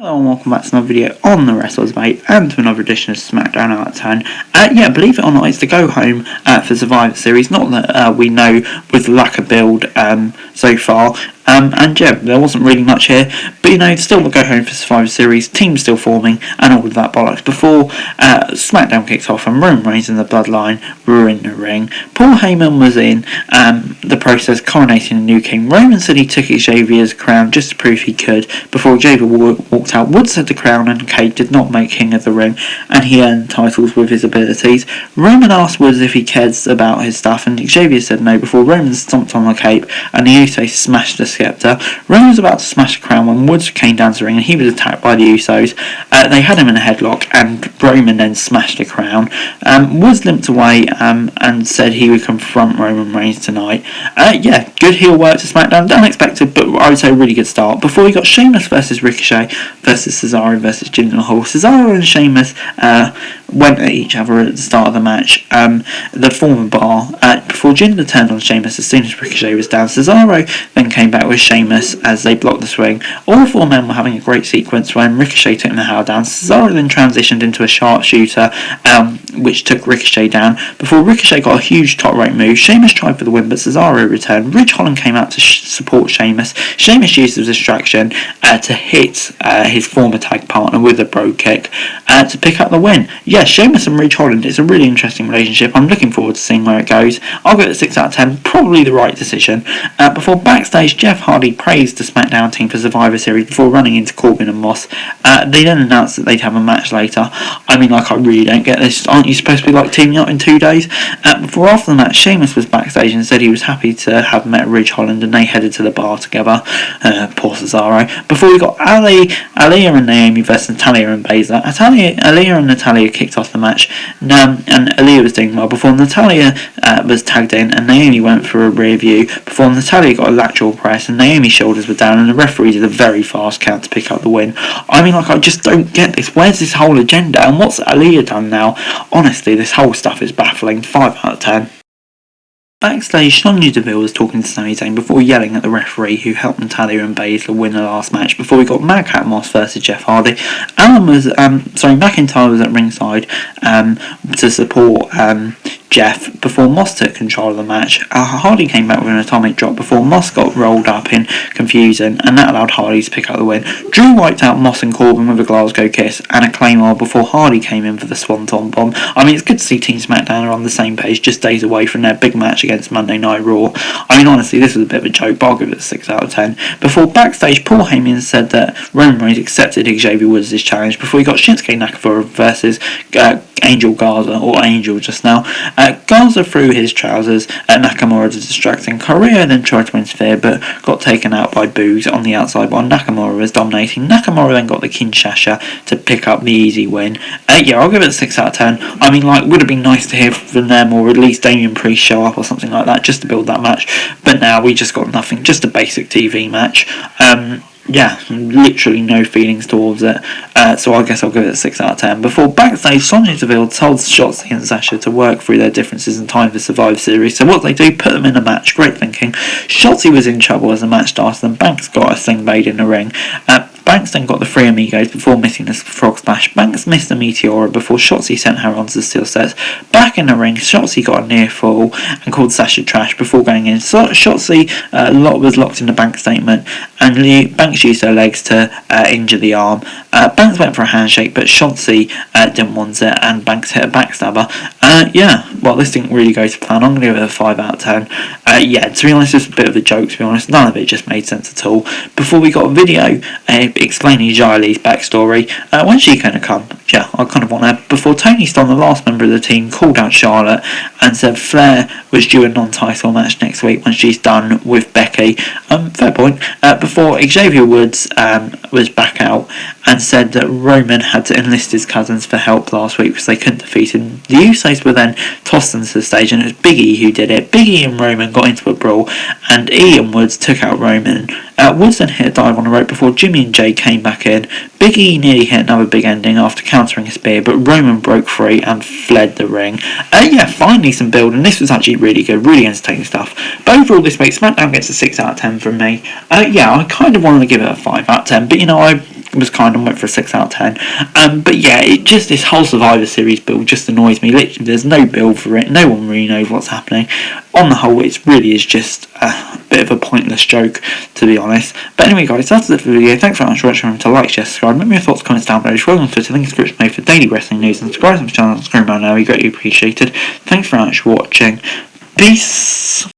Hello and welcome back to another video on the Wrestlers Mate and to another edition of Smackdown Out of 10. Believe it or not, it's the go home for Survivor Series. Not that we know with lack of build so far. There wasn't really much here, but still the go home for Survivor Series, team still forming, and all of that bollocks. Before SmackDown kicks off and Roman Reigns and the Bloodline were in the ring, Paul Heyman was in the process coronating a new king. Roman said he took Xavier's crown just to prove he could before Xavier walked out. Woods said the crown and cape did not make king of the ring, and he earned titles with his abilities. Roman asked Woods if he cares about his stuff, and Xavier said no before Roman stomped on the cape and the Usos smashed the scepter. Roman was about to smash the crown when Woods came down to the ring and he was attacked by the Usos. They had him in a headlock and Roman then smashed the crown. Woods limped away and said he would confront Roman Reigns tonight. Good heel work to SmackDown. Unexpected, but I would say a really good start. Before we got Sheamus versus Ricochet versus Cesaro versus Jinder Mahal. Cesaro and Sheamus went at each other at the start of the match. The former bar before Jinder turned on Sheamus as soon as Ricochet was down. Cesaro then came back with Sheamus as they blocked the swing. All four men were having a great sequence when Ricochet took Mahal down. Cesaro then transitioned into a sharpshooter which took Ricochet down before Ricochet got a huge top rope move. Sheamus tried for the win, but Cesaro returned. Ridge Holland came out to support Sheamus. Sheamus used his distraction to hit his former tag partner with a bro kick to pick up the win. Sheamus and Ridge Holland, it's a really interesting relationship. I'm looking forward to seeing where it goes. I'll give it a 6 out of 10, probably the right decision. Before backstage, Jeff Hardy praised the SmackDown team for Survivor Series before running into Corbin and Moss. They then announced that they'd have a match later. I really don't get this. Aren't you supposed to be teaming up in 2 days? After the match, Sheamus was backstage and said he was happy to have met Ridge Holland, and they headed to the bar together. Poor Cesaro. Before we got Aaliyah and Naomi versus Natalya and Baszler. Aaliyah and Natalya kicked off the match, and Aaliyah was doing well before Natalya was tagged in, and Naomi went for a rear view before Natalya got a lateral press, and Naomi's shoulders were down, and the referee did a very fast count to pick up the win. I just don't get this. Where's this whole agenda, and what's Aaliyah done now? Honestly, this whole stuff is baffling. 5 out of 10. Backstage, Sonya Deville was talking to Sami Zayn before yelling at the referee who helped Natalya and Baszler win the last match. Before we got Madcap Moss versus Jeff Hardy. McIntyre was at ringside to support Jeff before Moss took control of the match. Hardy came back with an atomic drop before Moss got rolled up in confusion, and that allowed Hardy to pick up the win. Drew wiped out Moss and Corbin with a Glasgow kiss and a Claymore before Hardy came in for the Swanton Bomb. It's good to see Team SmackDown are on the same page, just days away from their big match against Monday Night Raw. Honestly, this was a bit of a joke, but I'll give it a 6 out of 10. Before backstage, Paul Heyman said that Roman Reigns accepted Xavier Woods' challenge before he got Shinsuke Nakamura versus Angel Garza, or Angel just now. Garza threw his trousers at Nakamura to distract him. Correa then tried to interfere but got taken out by Boogs on the outside while Nakamura was dominating. Nakamura then got the Kinshasa to pick up the easy win. I'll give it a 6 out of 10. Would have been nice to hear from them, or at least Damian Priest show up or something like that just to build that match. But now we just got nothing, just a basic TV match. Literally no feelings towards it. So I guess I'll give it a 6 out of 10. Before backstage, Sonya Deville told Shotzi and Sasha to work through their differences in time for Survivor Series. So what they do, put them in a match. Great thinking. Shotzi was in trouble as the match started, and Banks got a sling blade in the ring. Banks then got the Three Amigos before missing the Frog Splash. Banks missed the Meteora before Shotzi sent her onto the steel steps. Back in the ring, Shotzi got a near fall and called Sasha trash before going in. Shotzi was locked in the Banks statement, and Banks used her legs to injure the arm. Banks went for a handshake, but Shotzi didn't want it, and Banks hit a backstabber. This didn't really go to plan. I'm going to give it a 5 out of 10. To be honest, it's a bit of a joke, to be honest. None of it just made sense at all. Before we got a video explaining Xia Li's backstory, when's she going to come? I kind of want her. Before Tony Storm, the last member of the team, called out Charlotte and said Flair was due a non-title match next week when she's done with Becky. Fair point. Before Xavier Woods was back out and said that Roman had to enlist his cousins for help last week because they couldn't defeat him. The Usos were then tossed into the stage, and it was Big E who did it. Big E and Roman got into a brawl, and E and Woods took out Roman. Woods then hit a dive on the rope before Jimmy and Jay came back in. Big E nearly hit another big ending after countering a spear, but Roman broke free and fled the ring. Finally some build, and this was actually really good, really entertaining stuff. But overall this week, SmackDown gets a 6 out of 10 from me. I kind of wanted to give it a 5 out of 10, but I was kind and went for a 6 out of 10. But yeah, this whole Survivor Series build just annoys me. Literally, there's no build for it. No one really knows what's happening. On the whole, it really is just a bit of a pointless joke, to be honest. But anyway, guys, that's it for the video. Thanks very much for watching. Remember to like, share, subscribe. Let me know your thoughts, comments down below. Follow on Twitter, link in the description below for daily wrestling news, and subscribe to my channel on the screen right now. We greatly appreciated. Thanks very much for watching. Peace.